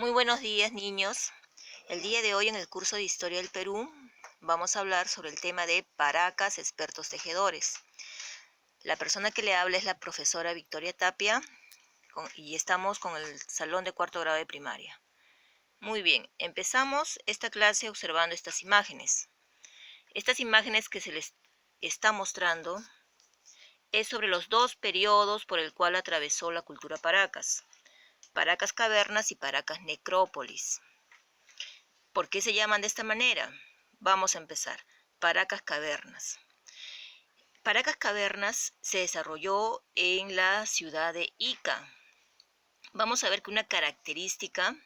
Muy buenos días, niños. El día de hoy en el curso de Historia del Perú vamos a hablar sobre el tema de Paracas, expertos tejedores. La persona que le habla es la profesora Victoria Tapia y estamos con el salón de cuarto grado de primaria. Muy bien, empezamos esta clase observando estas imágenes. Estas imágenes que se les está mostrando es sobre los dos periodos por el cual atravesó la cultura Paracas. Paracas Cavernas y Paracas Necrópolis. ¿Por qué se llaman de esta manera? Vamos a empezar. Paracas Cavernas. Paracas Cavernas se desarrolló en la ciudad de Ica. Vamos a ver que una característica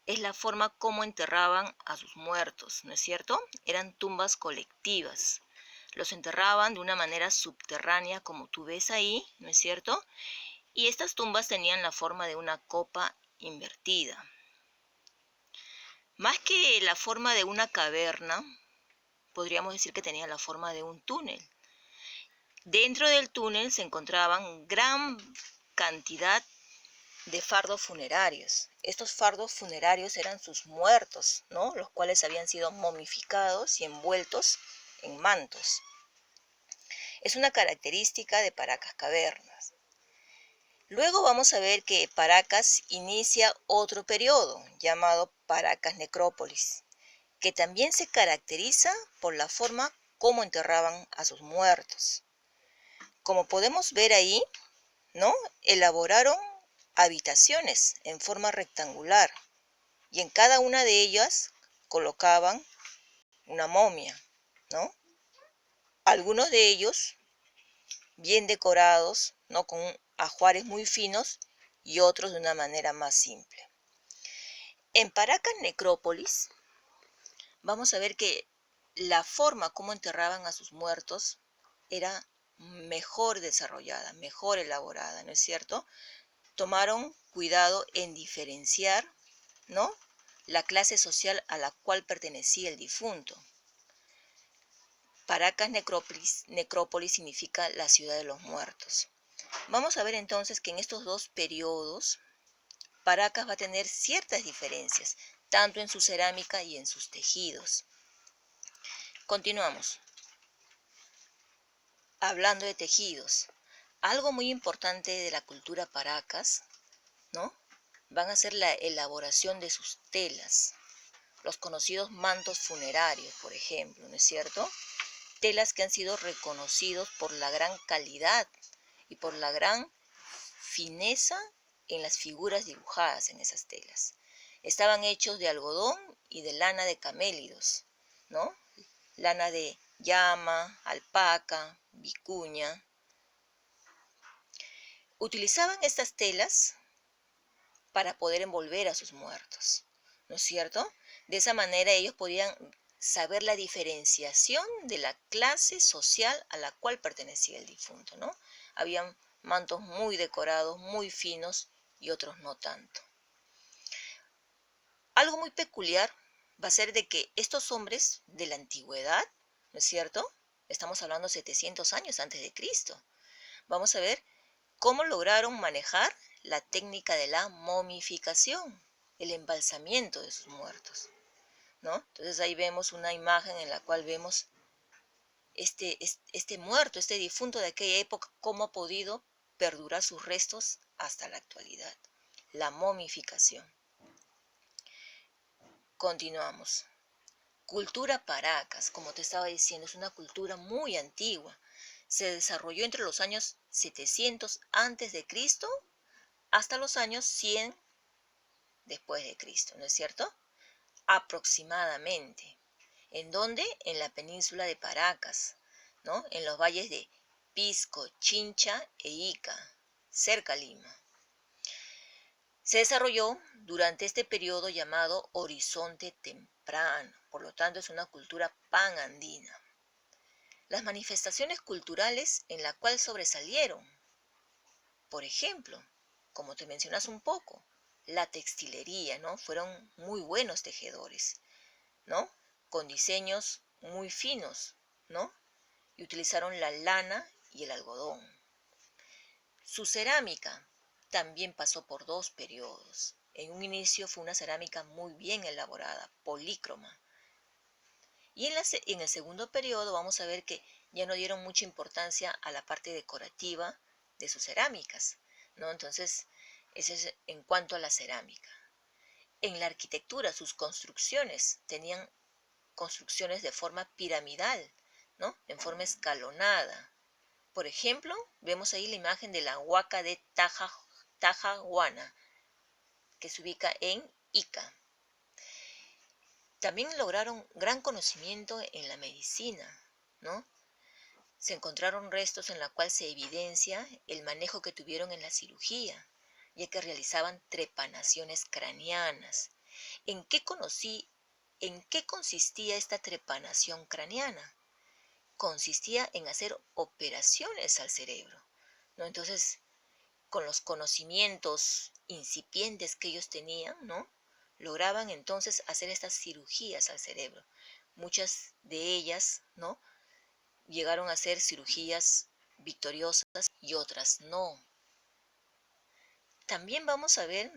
es la forma como enterraban a sus muertos, ¿no es cierto? Eran tumbas colectivas. Los enterraban de una manera subterránea, como tú ves ahí, ¿no es cierto? Y estas tumbas tenían la forma de una copa invertida. Más que la forma de una caverna, podríamos decir que tenía la forma de un túnel. Dentro del túnel se encontraban gran cantidad de fardos funerarios. Estos fardos funerarios eran sus muertos, ¿no? Los cuales habían sido momificados y envueltos en mantos. Es una característica de Paracas Cavernas. Luego vamos a ver que Paracas inicia otro periodo llamado Paracas Necrópolis, que también se caracteriza por la forma como enterraban a sus muertos. Como podemos ver ahí, ¿no? Elaboraron habitaciones en forma rectangular y en cada una de ellas colocaban una momia, ¿no? Algunos de ellos bien decorados, ¿no? Con ajuares muy finos y otros de una manera más simple. En Paracas Necrópolis vamos a ver que la forma como enterraban a sus muertos era mejor desarrollada, mejor elaborada, ¿no es cierto? Tomaron cuidado en diferenciar, ¿no?, la clase social a la cual pertenecía el difunto. Paracas Necrópolis significa la ciudad de los muertos. Vamos a ver entonces que en estos dos periodos Paracas va a tener ciertas diferencias, tanto en su cerámica y en sus tejidos. Continuamos. Hablando de tejidos, algo muy importante de la cultura Paracas, ¿no?, van a ser la elaboración de sus telas, los conocidos mantos funerarios, por ejemplo, ¿no es cierto? Telas que han sido reconocidos por la gran calidad y por la gran fineza en las figuras dibujadas en esas telas. Estaban hechos de algodón y de lana de camélidos, ¿no? Lana de llama, alpaca, vicuña. Utilizaban estas telas para poder envolver a sus muertos, ¿no es cierto? De esa manera ellos podían saber la diferenciación de la clase social a la cual pertenecía el difunto, ¿no? Habían mantos muy decorados, muy finos y otros no tanto. Algo muy peculiar va a ser de que estos hombres de la antigüedad, ¿no es cierto? Estamos hablando 700 años antes de Cristo. Vamos a ver cómo lograron manejar la técnica de la momificación, el embalsamiento de sus muertos, ¿no? Entonces ahí vemos una imagen en la cual vemos este muerto, este difunto de aquella época, cómo ha podido perdurar sus restos hasta la actualidad. La momificación. Continuamos. Cultura Paracas, como te estaba diciendo, es una cultura muy antigua. Se desarrolló entre los años 700 antes de Cristo hasta los años 100 después de Cristo, ¿no es cierto? Aproximadamente. ¿En dónde? En la península de Paracas, ¿no? En los valles de Pisco, Chincha e Ica, cerca a Lima. Se desarrolló durante este periodo llamado Horizonte Temprano, por lo tanto es una cultura panandina. Las manifestaciones culturales en la cual sobresalieron, por ejemplo, como te mencionas un poco, la textilería, ¿no? Fueron muy buenos tejedores, ¿no? Con diseños muy finos, ¿no? Y utilizaron la lana y el algodón. Su cerámica también pasó por dos periodos. En un inicio fue una cerámica muy bien elaborada, polícroma. Y en el segundo periodo vamos a ver que ya no dieron mucha importancia a la parte decorativa de sus cerámicas, ¿no? Entonces, eso es en cuanto a la cerámica. En la arquitectura, sus construcciones tenían construcciones de forma piramidal, ¿no? En forma escalonada. Por ejemplo, vemos ahí la imagen de la huaca de Tajahuana, que se ubica en Ica. También lograron gran conocimiento en la medicina, ¿no? Se encontraron restos en la cual se evidencia el manejo que tuvieron en la cirugía, ya que realizaban trepanaciones craneanas. ¿En qué consistía esta trepanación craneana? Consistía en hacer operaciones al cerebro, ¿no? Entonces, con los conocimientos incipientes que ellos tenían, ¿no? Lograban entonces hacer estas cirugías al cerebro. Muchas de ellas, ¿no? Llegaron a ser cirugías victoriosas y otras no. También vamos a ver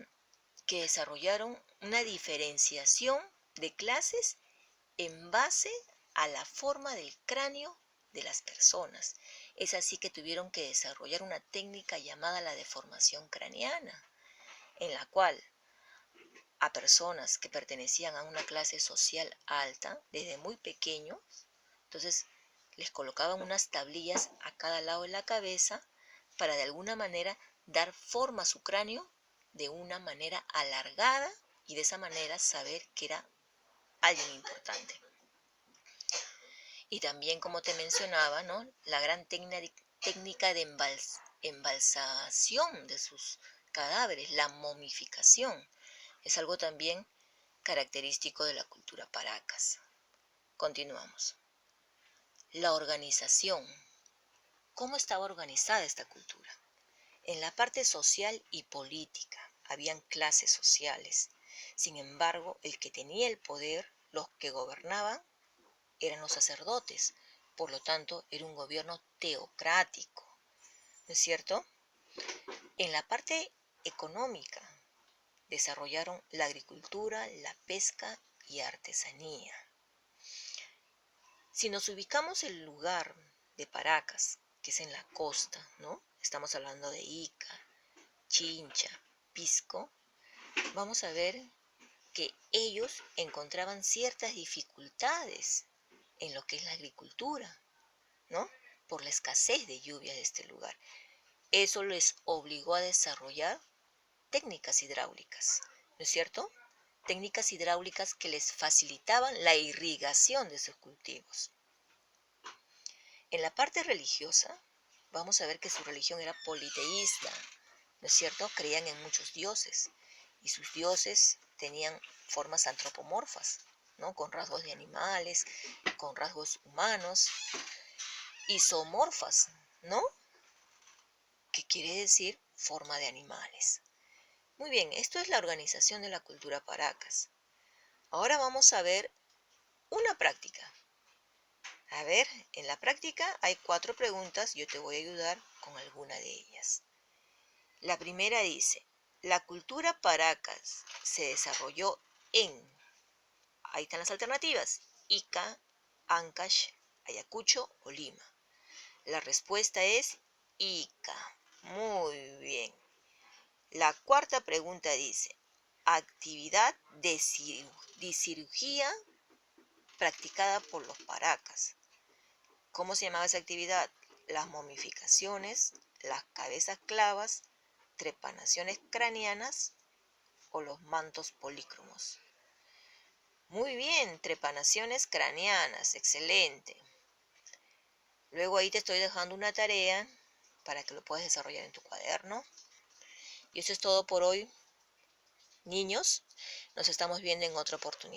que desarrollaron una diferenciación de clases en base a la forma del cráneo de las personas. Es así que tuvieron que desarrollar una técnica llamada la deformación craneana, en la cual a personas que pertenecían a una clase social alta, desde muy pequeños, entonces les colocaban unas tablillas a cada lado de la cabeza para de alguna manera dar forma a su cráneo de una manera alargada y de esa manera saber que era alguien importante. Y también, como te mencionaba, ¿no? La gran técnica de embalsación de sus cadáveres, la momificación, es algo también característico de la cultura Paracas. Continuamos. La organización. ¿Cómo estaba organizada esta cultura? En la parte social y política habían clases sociales. Sin embargo, el que tenía el poder, los que gobernaban, eran los sacerdotes. Por lo tanto, era un gobierno teocrático. ¿No es cierto? En la parte económica, desarrollaron la agricultura, la pesca y artesanía. Si nos ubicamos en el lugar de Paracas, que es en la costa, ¿no? Estamos hablando de Ica, Chincha, Pisco, vamos a ver que ellos encontraban ciertas dificultades en lo que es la agricultura, ¿no? Por la escasez de lluvias de este lugar. Eso les obligó a desarrollar técnicas hidráulicas, ¿no es cierto? Técnicas hidráulicas que les facilitaban la irrigación de sus cultivos. En la parte religiosa, vamos a ver que su religión era politeísta, ¿no es cierto? Creían en muchos dioses y sus dioses tenían formas antropomorfas, ¿no? Con rasgos de animales, con rasgos humanos, y zoomorfas, ¿no? Que quiere decir forma de animales. Muy bien, esto es la organización de la cultura Paracas. Ahora vamos a ver una práctica. A ver, en la práctica hay 4 preguntas, yo te voy a ayudar con alguna de ellas. La primera dice, la cultura Paracas se desarrolló en, ahí están las alternativas, Ica, Ancash, Ayacucho o Lima. La respuesta es Ica. Muy bien. La cuarta pregunta dice, actividad de cirugía practicada por los Paracas. ¿Cómo se llamaba esa actividad? Las momificaciones, las cabezas clavas, trepanaciones craneanas o los mantos polícromos. Muy bien, trepanaciones craneanas, excelente. Luego ahí te estoy dejando una tarea para que lo puedas desarrollar en tu cuaderno. Y eso es todo por hoy, niños. Nos estamos viendo en otra oportunidad.